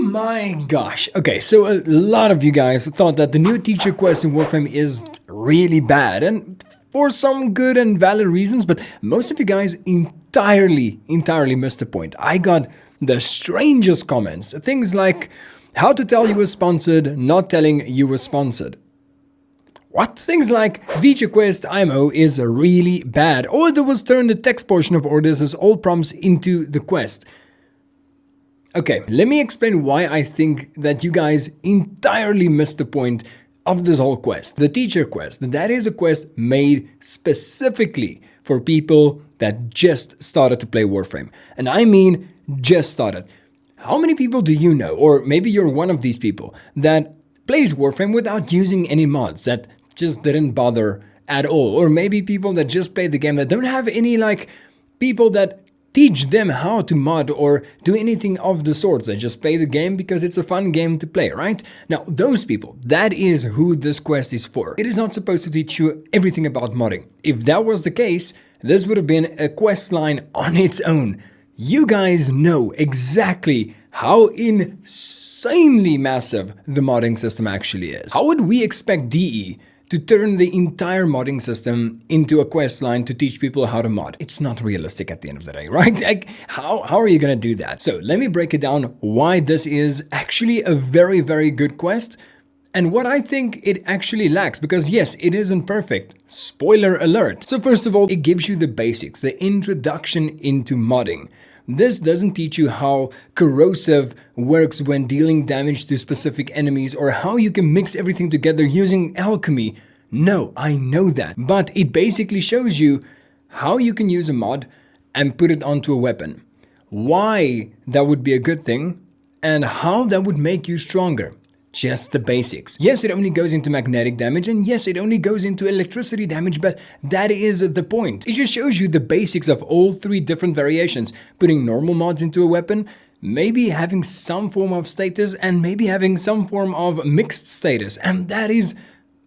my gosh. Okay, so a lot of you guys thought that the new teacher quest in Warframe is really bad, and for some good and valid reasons, but most of you guys entirely missed the point. I got the strangest comments. Things like, how to tell you were sponsored, not telling you were sponsored. What? Things like, the teacher quest IMO is really bad. All it did was turn the text portion of orders as all prompts into the quest. Okay, let me explain why I think that you guys entirely missed the point of this whole quest. The teacher quest, that is a quest made specifically for people that just started to play Warframe. And I mean just started. How many people do you know, or maybe you're one of these people, that plays Warframe without using any mods, that just didn't bother at all? Or maybe people that just played the game that don't have any people that teach them how to mod or do anything of the sort. They just play the game because it's a fun game to play, right? Now, those people, that is who this quest is for. It is not supposed to teach you everything about modding. If that was the case, this would have been a quest line on its own. You guys know exactly how insanely massive the modding system actually is. How would we expect DE to turn the entire modding system into a quest line to teach people how to mod? It's not realistic at the end of the day, right? Like, how are you gonna do that? So let me break it down why this is actually a very, very good quest and what I think it actually lacks, because yes, it isn't perfect. Spoiler alert. So first of all, it gives you the basics, the introduction into modding. This doesn't teach you how corrosive works when dealing damage to specific enemies or how you can mix everything together using alchemy. No, I know that. But it basically shows you how you can use a mod and put it onto a weapon, why that would be a good thing, and how that would make you stronger. Just the basics. Yes, it only goes into magnetic damage, and yes, it only goes into electricity damage, but that is the point. It just shows you the basics of all three different variations. Putting normal mods into a weapon, maybe having some form of status, and maybe having some form of mixed status. And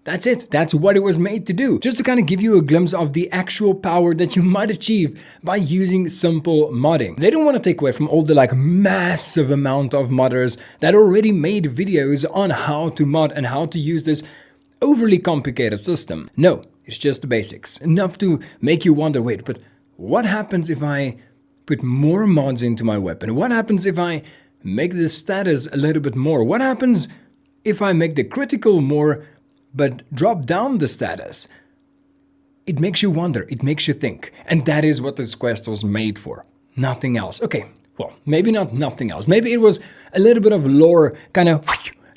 that's it. That's what it was made to do. Just to kind of give you a glimpse of the actual power that you might achieve by using simple modding. They don't want to take away from all the massive amount of modders that already made videos on how to mod and how to use this overly complicated system. No, it's just the basics. Enough to make you wonder, wait, but what happens if I put more mods into my weapon? What happens if I make the status a little bit more? What happens if I make the critical more but drop down the status? It makes you wonder, it makes you think. And that is what this quest was made for. Nothing else. Okay, well, maybe not nothing else. Maybe it was a little bit of lore kind of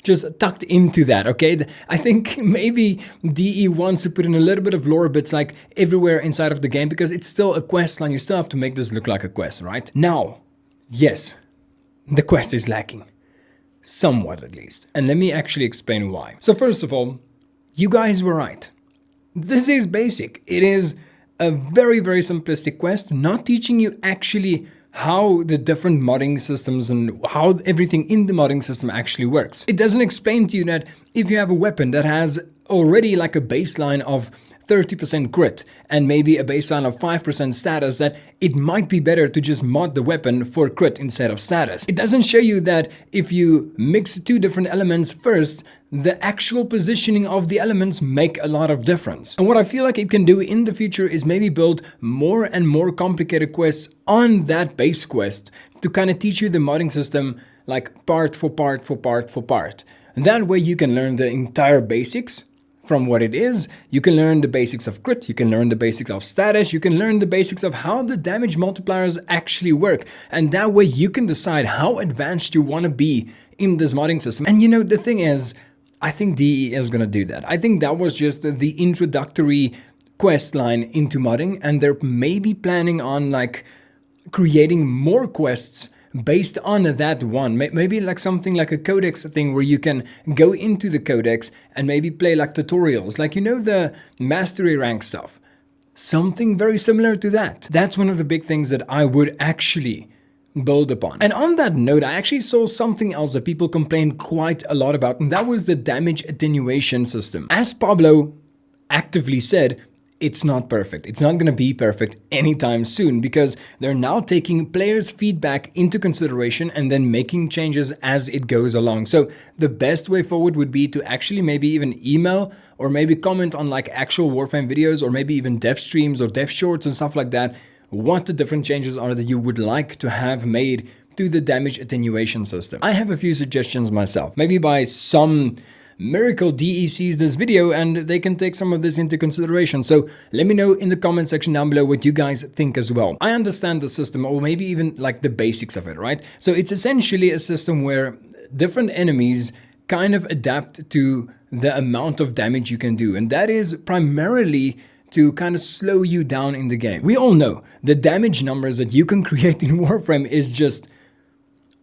just tucked into that, okay? I think maybe DE wants to put in a little bit of lore bits everywhere inside of the game because it's still a quest line. You still have to make this look like a quest, right? Now, yes, the quest is lacking. Somewhat at least. And let me actually explain why. So first of all, you guys were right. This is basic. It is a very, very simplistic quest, not teaching you actually how the different modding systems and how everything in the modding system actually works. It doesn't explain to you that if you have a weapon that has already a baseline of 30% crit and maybe a baseline of 5% status, that it might be better to just mod the weapon for crit instead of status. It doesn't show you that if you mix two different elements first, the actual positioning of the elements make a lot of difference. And what I feel like it can do in the future is maybe build more and more complicated quests on that base quest to kind of teach you the modding system part for part for part for part. And that way you can learn the entire basics from what it is. You can learn the basics of crit, you can learn the basics of status, you can learn the basics of how the damage multipliers actually work. And that way you can decide how advanced you want to be in this modding system. And the thing is, I think DE is going to do that. I think that was just the introductory quest line into modding, and they're maybe planning on creating more quests based on that one. Maybe something like a codex thing where you can go into the codex and maybe play tutorials, the mastery rank stuff. Something very similar to that. That's one of the big things that I would actually build upon. And on that note, I actually saw something else that people complained quite a lot about, and that was the damage attenuation system. As Pablo actively said, it's not perfect. It's not going to be perfect anytime soon because they're now taking players' feedback into consideration and then making changes as it goes along. So the best way forward would be to actually maybe even email or maybe comment on like actual Warframe videos or maybe even dev streams or dev shorts and stuff like that, what the different changes are that you would like to have made to the damage attenuation system. I have a few suggestions myself. Maybe by some miracle DE sees this video and they can take some of this into consideration. So let me know in the comment section down below what you guys think as well. I understand the system, or maybe even like the basics of it, right? So it's essentially a system where different enemies kind of adapt to the amount of damage you can do. And that is primarily to kind of slow you down in the game. We all know the damage numbers that you can create in Warframe is just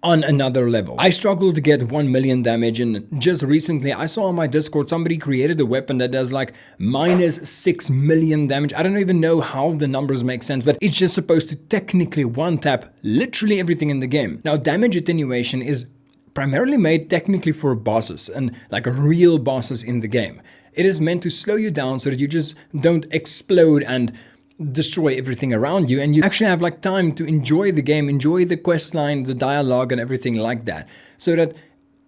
on another level. I struggled to get 1 million damage, and just recently I saw on my Discord somebody created a weapon that does like minus 6 million damage. I don't even know how the numbers make sense, but it's just supposed to technically one-tap literally everything in the game. Now, damage attenuation is primarily made technically for bosses and like real bosses in the game. It is meant to slow you down so that you just don't explode and destroy everything around you, and you actually have like time to enjoy the game, enjoy the quest line, the dialogue and everything like that, so that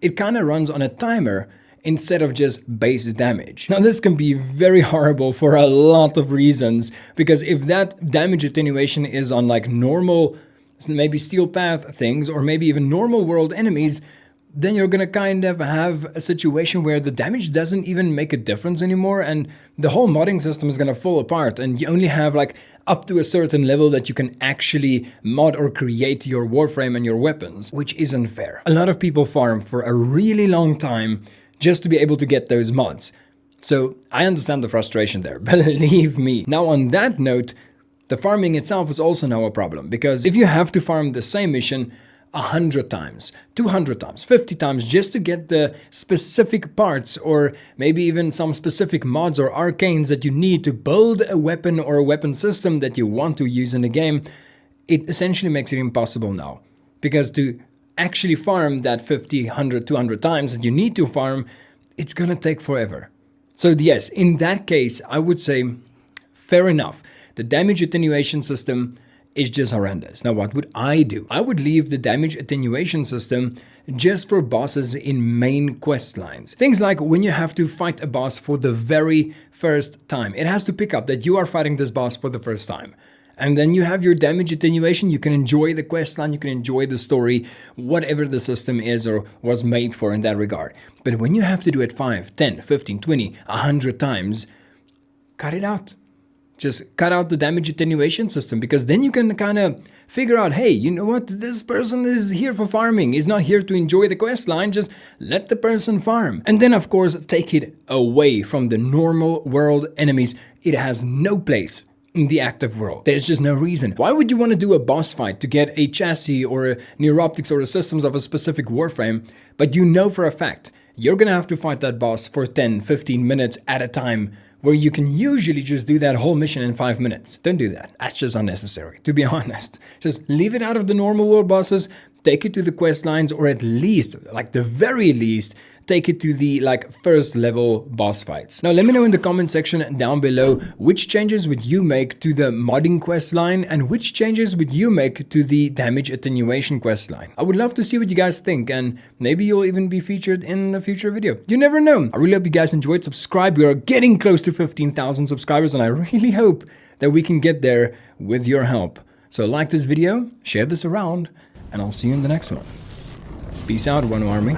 it kind of runs on a timer instead of just base damage. Now this can be very horrible for a lot of reasons, because if that damage attenuation is on like normal, maybe steel path things or maybe even normal world enemies, then you're gonna kind of have a situation where the damage doesn't even make a difference anymore, and the whole modding system is gonna fall apart, and you only have like up to a certain level that you can actually mod or create your Warframe and your weapons, which isn't fair. A lot of people farm for a really long time just to be able to get those mods. So I understand the frustration there, believe me. Now on that note, the farming itself is also now a problem, because if you have to farm the same mission 100 times, 200 times, 50 times just to get the specific parts or maybe even some specific mods or arcanes that you need to build a weapon or a weapon system that you want to use in the game, it essentially makes it impossible now. Because to actually farm that 50, 100, 200 times that you need to farm, it's gonna take forever. So yes, in that case, I would say, fair enough. The damage attenuation system is just horrendous. Now what would I do? I would leave the damage attenuation system just for bosses in main quest lines. Things like when you have to fight a boss for the very first time. It has to pick up that you are fighting this boss for the first time. And then you have your damage attenuation, you can enjoy the quest line, you can enjoy the story, whatever the system is or was made for in that regard. But when you have to do it 5, 10, 15, 20, 100 times, cut it out. Just cut out the damage attenuation system, because then you can kind of figure out, hey, you know what? This person is here for farming. He's not here to enjoy the quest line. Just let the person farm. And then, of course, take it away from the normal world enemies. It has no place in the active world. There's just no reason. Why would you want to do a boss fight to get a chassis or a neuroptics or a systems of a specific Warframe, but you know for a fact you're going to have to fight that boss for 10, 15 minutes at a time, where you can usually just do that whole mission in 5 minutes. Don't do that. That's just unnecessary, to be honest. Just leave it out of the normal world bosses, take it to the quest lines, or at least, like the very least, take it to the like first level boss fights. Now let me know in the comment section down below which changes would you make to the modding quest line and which changes would you make to the damage attenuation quest line. I would love to see what you guys think, and maybe you'll even be featured in a future video. You never know. I really hope you guys enjoyed. Subscribe. We are getting close to 15,000 subscribers, and I really hope that we can get there with your help. So like this video, share this around, and I'll see you in the next one. Peace out, One Army.